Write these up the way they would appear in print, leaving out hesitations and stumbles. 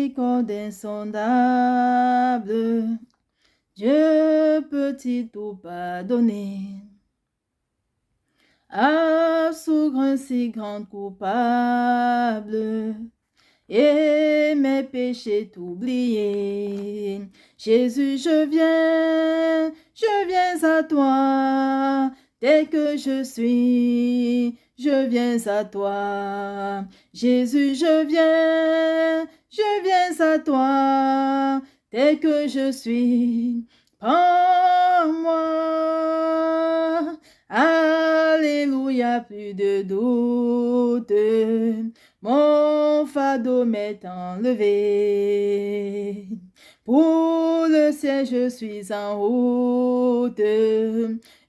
miséricorde insondable, Dieu peut-il tout pardonner? À souffrir si grand coupable, et mes péchés t'oublier. Jésus, je viens à toi, tel que je viens à toi. Jésus, je viens à toi, tel que je suis. Prends-moi, alléluia, plus de doute. Mon fardeau m'est enlevé. Pour le ciel, je suis en route.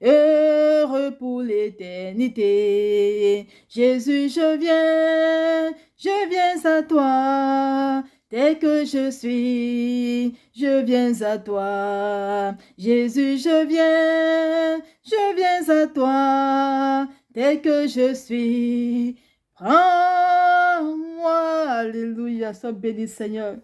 Heureux pour l'éternité. Jésus, je viens à toi. Tel que je viens à toi. Jésus, je viens à toi. Tel que je suis. Prends-moi, alléluia, sois béni, Seigneur.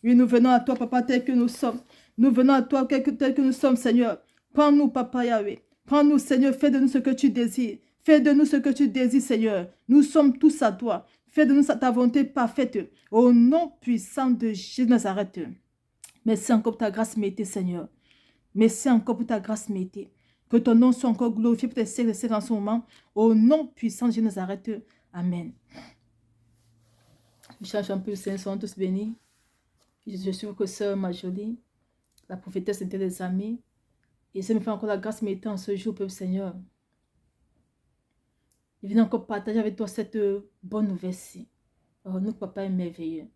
Oui, nous venons à toi, Papa, tel que nous sommes. Nous venons à toi, tel que nous sommes, Seigneur. Prends-nous, Papa Yahweh. Prends-nous, Seigneur, fais de nous ce que tu désires. Fais de nous ce que tu désires, Seigneur. Nous sommes tous à toi. Fais de nous ta volonté parfaite. Au nom puissant de Jésus de Nazareth. Merci encore pour ta grâce méritée, Seigneur. Merci encore pour ta grâce méritée. Que ton nom soit encore glorifié pour tes siècles et siècles en ce moment. Au nom puissant de Jésus de Nazareth. Amen. Je cherche un peu, Seigneur, soyons tous bénis. Je suis que sœur Majolie, la prophétesse était des amis. Et ça me fait encore la grâce méritée en ce jour, peuple Seigneur. Je viens encore partager avec toi cette bonne nouvelle-ci. Oh, notre papa est merveilleux.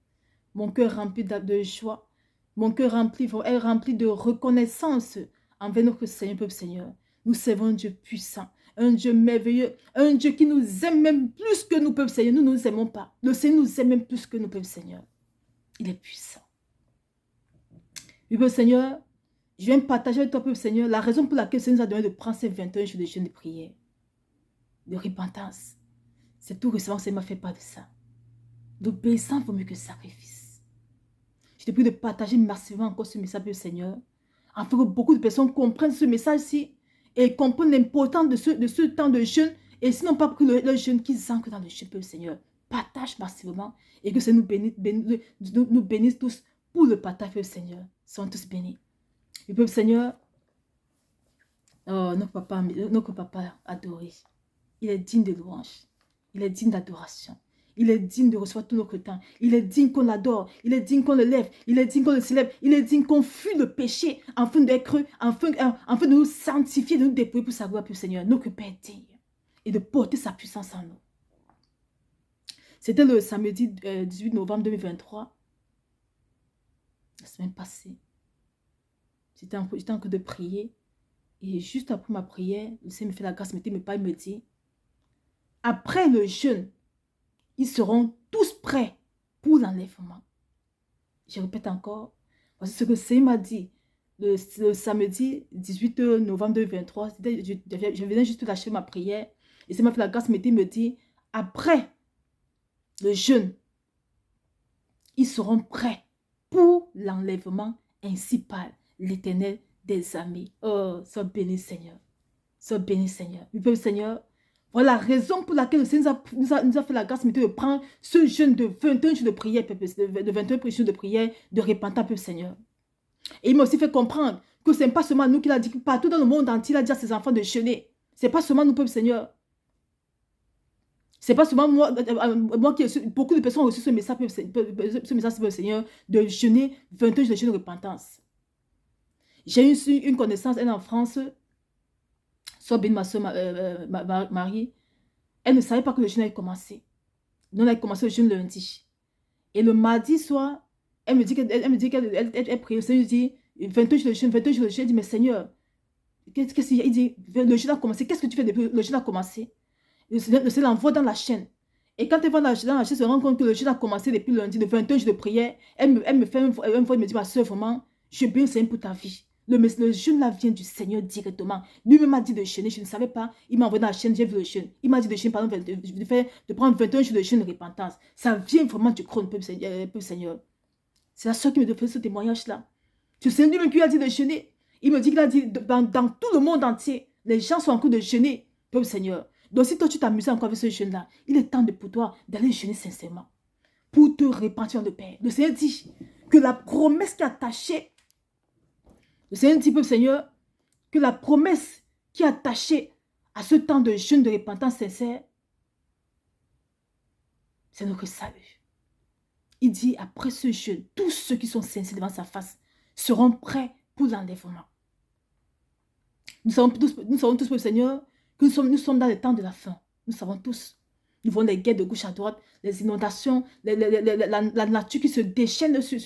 Mon cœur rempli de joie. Mon cœur est rempli de reconnaissance envers notre Seigneur, peuple Seigneur. Nous servons un Dieu puissant, un Dieu merveilleux, un Dieu qui nous aime même plus que nous, peuple Seigneur. Nous ne nous aimons pas. Le Seigneur nous aime même plus que nous, peuple Seigneur. Il est puissant. Oui, peuple Seigneur, je viens partager avec toi, peuple Seigneur, la raison pour laquelle le Seigneur nous a donné de prendre ces 21 jours de jeûne de prière, de repentance. C'est tout récemment que le Seigneur m'a fait part de ça. L'obéissance vaut mieux que le sacrifice. Je te prie de partager massivement encore ce message, peuple Seigneur, afin que beaucoup de personnes comprennent ce message-ci et comprennent l'importance de ce temps de jeûne. Et sinon pas pris le jeûne, qu'ils ancrent dans le jeûne, peuple Seigneur. Partage massivement et que ça nous bénisse tous pour le partage, peuple Seigneur. Sont tous bénis. Le peuple Seigneur, oh, notre papa adoré, il est digne de louange. Il est digne d'adoration. Il est digne de recevoir tout notre temps. Il est digne qu'on l'adore. Il est digne qu'on le lève. Il est digne qu'on le célèbre. Il est digne qu'on fuit le péché afin d'être, afin de nous sanctifier, de nous dépouiller pour sa gloire, pour le Seigneur. Notre Père est digne. Et de porter sa puissance en nous. C'était le samedi 18 novembre 2023. La semaine passée. J'étais en train de prier. Et juste après ma prière, le Seigneur me fait la grâce, il me dit, après le jeûne, ils seront tous prêts pour l'enlèvement. Je répète encore, voici ce que le Seigneur m'a dit le samedi 18 novembre 2023. Je venais juste lâcher ma prière. Et le Seigneur m'a fait la grâce, il me dit, après le jeûne, ils seront prêts pour l'enlèvement, ainsi par l'Éternel des armées. Oh, sois béni, Seigneur. Sois béni, Seigneur. Oui, peuple Seigneur. Voilà la raison pour laquelle le Seigneur nous a fait la grâce de prendre ce jeûne de 21 jours de prière, de 21 jours de prière, de repentance, peuple Seigneur. Et il m'a aussi fait comprendre que ce n'est pas seulement nous qu'il a dit, partout dans le monde entier, il a dit à ses enfants de jeûner. Ce n'est pas seulement nous, peuple Seigneur. Ce n'est pas seulement moi qui ai reçu, beaucoup de personnes ont reçu ce message, peuple Seigneur, de jeûner 21 jours de jeûne de repentance. J'ai eu une connaissance, elle est en France, soit bien ma soeur Marie, elle ne savait pas que le jeûne avait commencé. Nous, on a commencé le jeûne lundi. Et le mardi soir, elle me dit qu'elle prie. Le Seigneur dit, 22 jours de jeûne, 22 jours de jeûne. Elle dit, mais Seigneur, qu'est-ce qu'il y a? Il dit, le jeûne a commencé. Qu'est-ce que tu fais depuis le jeûne a commencé? Le Seigneur l'envoie dans la chaîne. Et quand elle va dans la chaîne, se rend compte que le jeûne a commencé depuis lundi, de 21 jours de prière. Elle me fait une fois, elle me dit, ma soeur, vraiment, je bénis le Seigneur pour ta vie. Le jeûne là vient du Seigneur directement. Lui-même m'a dit de jeûner, je ne savais pas. Il m'a envoyé dans la chaîne, j'ai vu le jeûne. Il m'a dit de jeûner, par exemple, de prendre 21 jours de jeûne de repentance. Ça vient vraiment du trône, peuple Seigneur. C'est la soeur qui me fait ce témoignage-là. C'est lui-même qui a dit de jeûner. Il me dit qu'il a dit dans tout le monde entier, les gens sont en train de jeûner, peuple Seigneur. Donc si toi tu t'amuses encore avec ce jeûne-là, il est temps pour toi d'aller jeûner sincèrement. Pour te repentir de Père. Le Seigneur dit que la promesse qui est attachée, le Seigneur dit, peuple Seigneur, que la promesse qui est attachée à ce temps de jeûne de repentance sincère, c'est notre salut. Il dit, après ce jeûne, tous ceux qui sont sincères devant sa face seront prêts pour l'enlèvement. Nous savons tous, le Seigneur, que nous sommes dans le temps de la fin. Nous savons tous. Nous voyons les guerres de gauche à droite, les inondations, la nature qui se déchaîne sur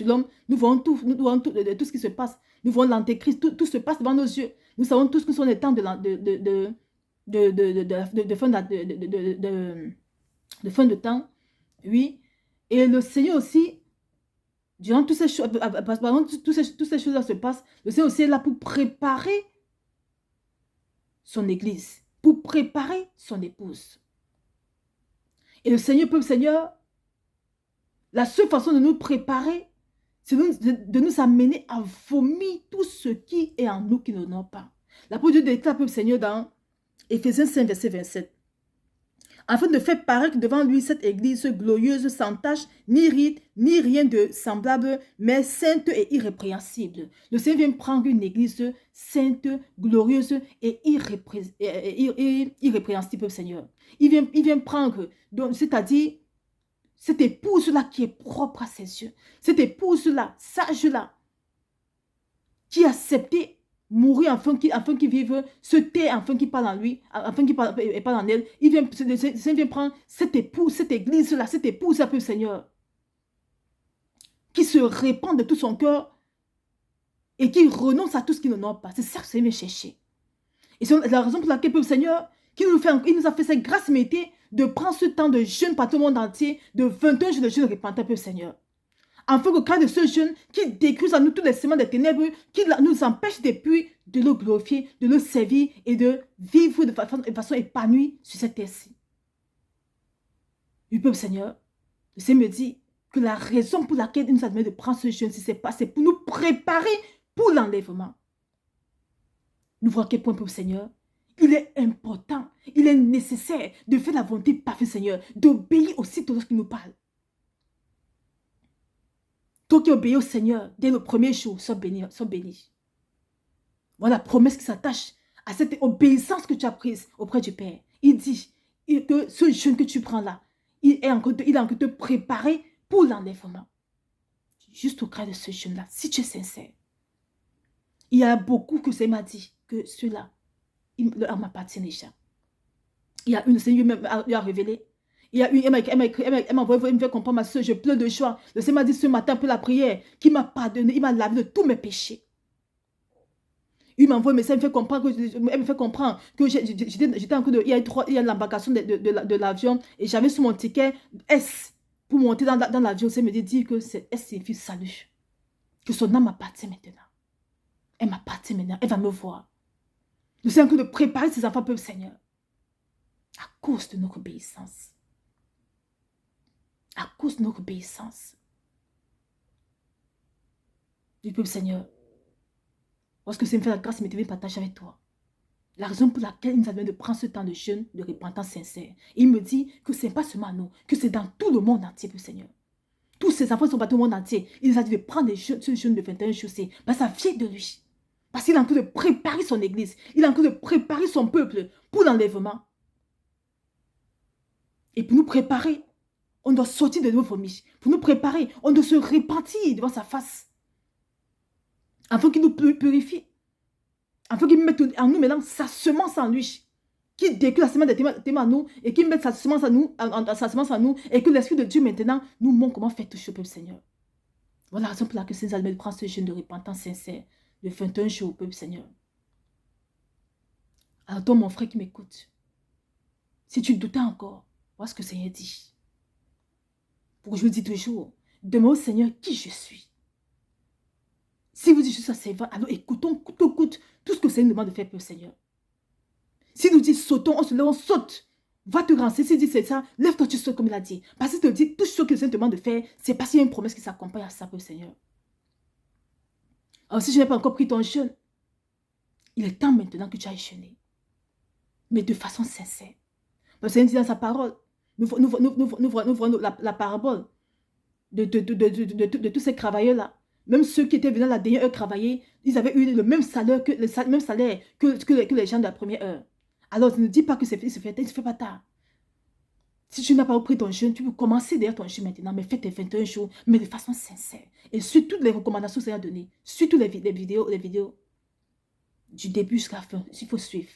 l'homme. Nous voyons tout ce qui se passe. Nous voyons l'antéchrist, tout se passe devant nos yeux. Nous savons tous que nous sommes dans le temps de fin de temps. Oui. Et le Seigneur aussi, durant toutes ces choses, pendant toutes ces choses-là se passent, le Seigneur aussi est là pour préparer son église, pour préparer son épouse. Et le Seigneur, peuple Seigneur, la seule façon de nous préparer, c'est de nous amener à vomir tout ce qui est en nous qui ne n'ont pas. L'apôtre Dieu déclare, peuple Seigneur, dans Éphésiens 5, verset 27. Afin de faire paraître devant lui cette église glorieuse, sans tache, ni ride, ni rien de semblable, mais sainte et irrépréhensible. Le Seigneur vient prendre une église sainte, glorieuse et irrépréhensible, Seigneur. Il vient prendre, c'est-à-dire, cette épouse-là qui est propre à ses yeux, cette épouse-là, sage-là, qui a accepté mourir afin qu'il vive, se tait afin qu'il parle en lui, afin qu'il parle en elle. Le Seigneur vient prendre cette épouse, cette église-là, cette épouse-là, peu Seigneur, qui se répand de tout son cœur et qui renonce à tout ce qu'il n'en a pas. C'est ça que le Seigneur vient chercher. Et c'est la raison pour laquelle, peu Seigneur, il nous a fait cette grâce méritée de prendre ce temps de jeûne par tout le monde entier, de 21 jours de jeûne repentant, peu Seigneur. Afin qu'au cas de ce jeûne qui décruse en nous toutes les semaines des ténèbres, qui nous empêche depuis de le glorifier, de le servir et de vivre de façon épanouie sur cette terre-ci. Du peuple Seigneur, le Seigneur me dit que la raison pour laquelle il nous a demandé de prendre ce jeûne, c'est pour nous préparer pour l'enlèvement. Nous voyons à quel point, peuple Seigneur, il est important, il est nécessaire de faire la volonté parfaite, Seigneur, d'obéir aussitôt lorsqu'il nous parle. Toi qui obéis au Seigneur, dès le premier jour, sois béni. Voilà la promesse qui s'attache à cette obéissance que tu as prise auprès du Père. Il dit que ce jeûne que tu prends là, il est encore te préparer pour l'enlèvement. Juste au cas de ce jeûne-là, si tu es sincère. Il y a beaucoup que Seigneur m'a dit que ceux-là, leur m'appartient déjà. Il y a une, le Seigneur lui a révélé. Il y a une, elle m'a envoyé, elle me fait comprendre, ma soeur, je pleure de joie. Le Seigneur m'a dit ce matin pour la prière, qu'il m'a pardonné, il m'a lavé de tous mes péchés. Il m'a envoyé un message, elle me fait comprendre que j'étais en train de, il y a l'embarcation de l'avion et j'avais sur mon ticket S pour monter dans l'avion. Le Seigneur me dit que c'est S signifie salut. Que son âme m'appartient maintenant. Elle m'appartient maintenant, elle va me voir. Le Seigneur est en train de préparer ses enfants, peuple Seigneur. À cause de notre obéissance. À cause de notre obéissance. Du peuple Seigneur. Lorsque c'est me fait la grâce, il me devait partager avec toi. La raison pour laquelle il nous a donné de prendre ce temps de jeûne, de repentance sincère. Et il me dit que ce n'est pas seulement nous, que c'est dans tout le monde entier, peuple Seigneur. Tous ces enfants sont pas tout le monde entier. Il nous a dit de prendre ce jeûne de 21 jours. Parce que ça vient de lui. Parce qu'il est en train de préparer son église. Il est en train de préparer son peuple pour l'enlèvement. Et pour nous préparer, on doit sortir de nos vomis. Pour nous préparer, on doit se repentir devant sa face. Afin qu'il nous purifie. Afin qu'il mette en nous maintenant sa semence en lui. Qu'il déclare la semence de témoins en nous. Et qu'il mette sa semence en nous. Et que l'Esprit de Dieu maintenant nous montre comment faire toucher au peuple Seigneur. Voilà la raison pour laquelle Seigneur nous prend ce jeûne de repentance sincère. De 21 jours au peuple Seigneur. Alors toi mon frère qui m'écoute. Si tu doutais encore. Voilà ce que le Seigneur dit. Pour que je vous dis toujours. Demande au Seigneur qui je suis. Si vous dites je suis un servant, alors écoutons, écoute tout ce que le Seigneur nous demande de faire pour le Seigneur. Si nous dit sautons, on se lève, on saute. Va te renseigner, s'il dit c'est ça, lève-toi, tu sautes comme il a dit. Parce qu'il te dit, tout ce que le Seigneur te demande de faire, c'est parce qu'il y a une promesse qui s'accompagne à ça pour le Seigneur. Alors si je n'ai pas encore pris ton jeûne, il est temps maintenant que tu ailles jeûner. Mais de façon sincère. Le Seigneur dit dans sa parole, nous voyons la parabole de tous ces travailleurs-là. Même ceux qui étaient venus à la dernière heure travailler, ils avaient eu le même salaire que les gens de la première heure. Alors ne dis pas que il se fait pas tard. Si tu n'as pas pris ton jeûne, tu peux commencer d'ailleurs ton jeûne maintenant, mais fais tes 21 jours, mais de façon sincère. Et suis toutes les recommandations que ça a données. Suis toutes les vidéos du début jusqu'à la fin. Il faut suivre.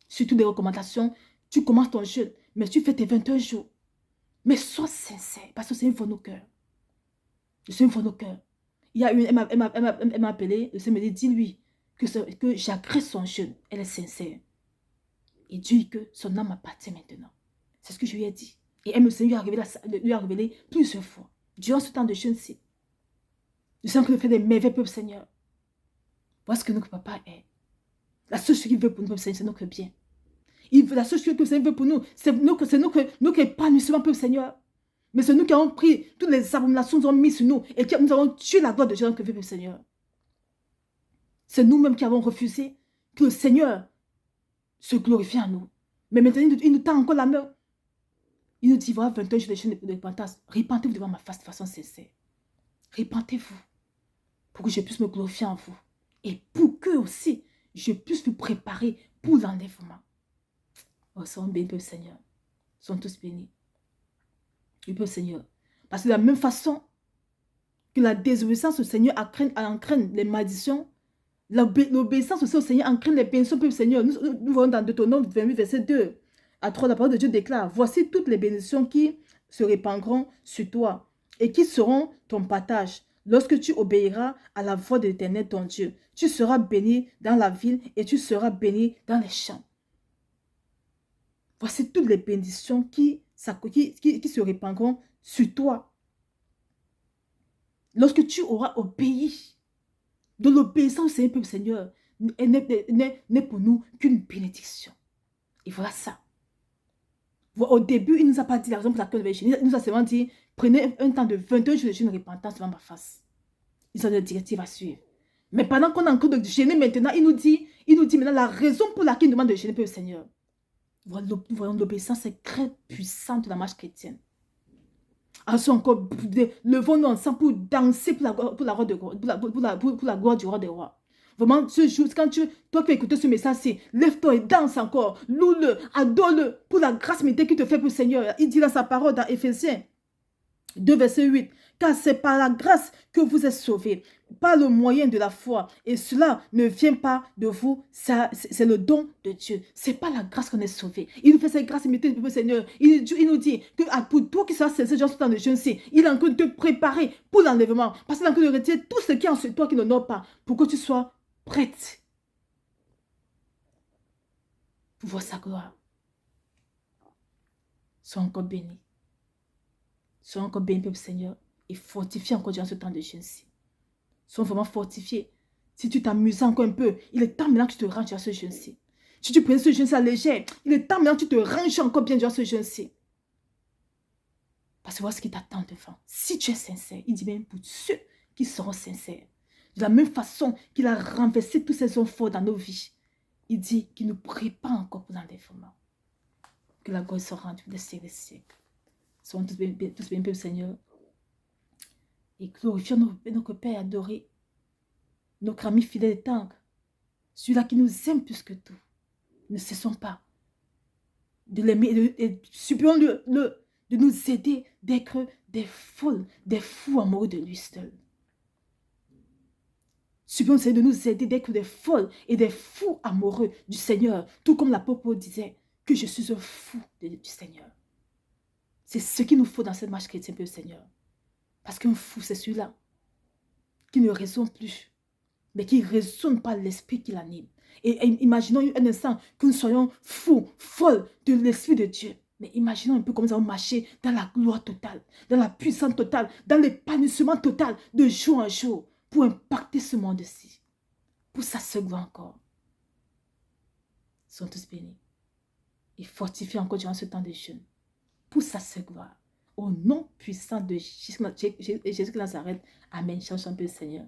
Suis toutes les recommandations. Tu commences ton jeûne, mais tu fais tes 21 jours. Mais sois sincère, parce que c'est une fois nos cœurs. C'est une fois nos cœurs. Il y a une, elle m'a appelé, le Seigneur me dit, dis-lui que j'agresse son jeûne. Elle est sincère. Et dis que son âme appartient maintenant. C'est ce que je lui ai dit. Et elle me lui a révélé plusieurs fois. Durant ce temps de jeûne-ci. Je sens que le fait des merveilles, peuple Seigneur. Voilà ce que notre papa est. La seule chose qu'il veut pour nous, peuple Seigneur, c'est notre bien. La seule chose que le Seigneur veut pour nous, c'est notre épanouissement, peuple Seigneur. Mais c'est nous qui avons pris toutes les abominations nous ont mis sur nous et que nous avons tué la gloire de Dieu que veut le Seigneur. C'est nous-mêmes qui avons refusé que le Seigneur se glorifie en nous. Mais maintenant, il nous tend encore la main. Il nous dit, voilà, 21 jours de jeûne de repentance. Repentez-vous devant ma face de façon sincère. Repentez-vous pour que je puisse me glorifier en vous. Et pour que aussi, je puisse vous préparer pour l'enlèvement. Oh, soyons bénis, peuple Seigneur. Soyons tous bénis. Le peuple Seigneur. Parce que de la même façon que la désobéissance au Seigneur entraîne les malédictions, l'obéissance aussi au Seigneur entraîne les bénédictions, peuple Seigneur. Nous voyons dans Deutéronome 28, verset 2 à 3, la parole de Dieu déclare, voici toutes les bénédictions qui se répandront sur toi et qui seront ton partage. Lorsque tu obéiras à la voix de l'Éternel, ton Dieu, tu seras béni dans la ville et tu seras béni dans les champs. Voici toutes les bénédictions qui se répandront sur toi. Lorsque tu auras obéi, de l'obéissance au Seigneur, peuple Seigneur, n'est pour nous qu'une bénédiction. Et voilà ça. Au début, il ne nous a pas dit la raison pour laquelle on devait jeûner. Il nous a seulement dit, prenez un temps de 22 jours de jeûne de repentance devant ma face. Ils ont des directives à suivre. Mais pendant qu'on est en train de jeûner maintenant, il nous dit maintenant la raison pour laquelle il demande de jeûner, peuple Seigneur. Nous voyons l'obéissance est très puissante de la marche chrétienne. Alors encore, levons-nous ensemble pour danser pour la gloire du roi des rois. Vraiment, ce jour, toi qui écoutes ce message-ci, lève-toi et danse encore. Loue-le, adore-le pour la grâce médée qu'il te fait pour le Seigneur. Il dit dans sa parole dans Éphésiens 2, verset 8. Car c'est par la grâce que vous êtes sauvés, par le moyen de la foi. Et cela ne vient pas de vous, c'est le don de Dieu. C'est pas la grâce qu'on est sauvé. Il nous fait cette grâce imitée pour le Seigneur. Il nous dit que pour toi qui seras cessé dans ce temps de jeûne-ci, il est en train de te préparer pour l'enlèvement. Parce qu'il est en train de retirer tout ce qui est en toi qui n'honore pas, pour que tu sois prête pour voir sa gloire. Sois encore béni. Sois encore béni, peuple Seigneur. Et fortifie encore durant ce temps de jeûne-ci. Sois vraiment fortifié. Si tu t'amuses encore un peu, il est temps maintenant que tu te ranges durant ce jeûne-ci. Si tu prends ce jeûne-ci à légère, il est temps maintenant que tu te ranges encore bien durant ce jeûne-ci. Parce que voilà ce qui t'attend devant. Si tu es sincère, il dit même pour ceux qui seront sincères. De la même façon qu'il a renversé tous ces hommes forts dans nos vies, il dit qu'il nous prépare encore pour l'enlèvement. Que la gloire soit rendue des siècles des siècles. Soyons tous bénis, peuple Seigneur. Et glorifions notre Père adoré, notre ami fidèle et tendre, celui-là qui nous aime plus que tout. Ne cessons pas de l'aimer et supplions-le de nous aider d'être des fous amoureux de lui seul. Supplions de nous aider d'être des folles et des fous amoureux du Seigneur, tout comme l'apôtre Paul disait que je suis un fou du Seigneur. C'est ce qu'il nous faut dans cette marche chrétienne, le Seigneur. Parce qu'un fou, c'est celui-là qui ne raisonne plus, mais qui raisonne par l'esprit qui l'anime. Et imaginons un instant que nous soyons fous, folles de l'esprit de Dieu. Mais imaginons un peu comment nous allons marcher dans la gloire totale, dans la puissance totale, dans l'épanouissement total de jour en jour pour impacter ce monde-ci, pour sa seule gloire encore. Ils sont tous bénis. et fortifie encore durant ce temps de jeûne. Pour sa gloire. Au nom puissant de Jésus de Nazareth. Amen. Chante un peu, Seigneur.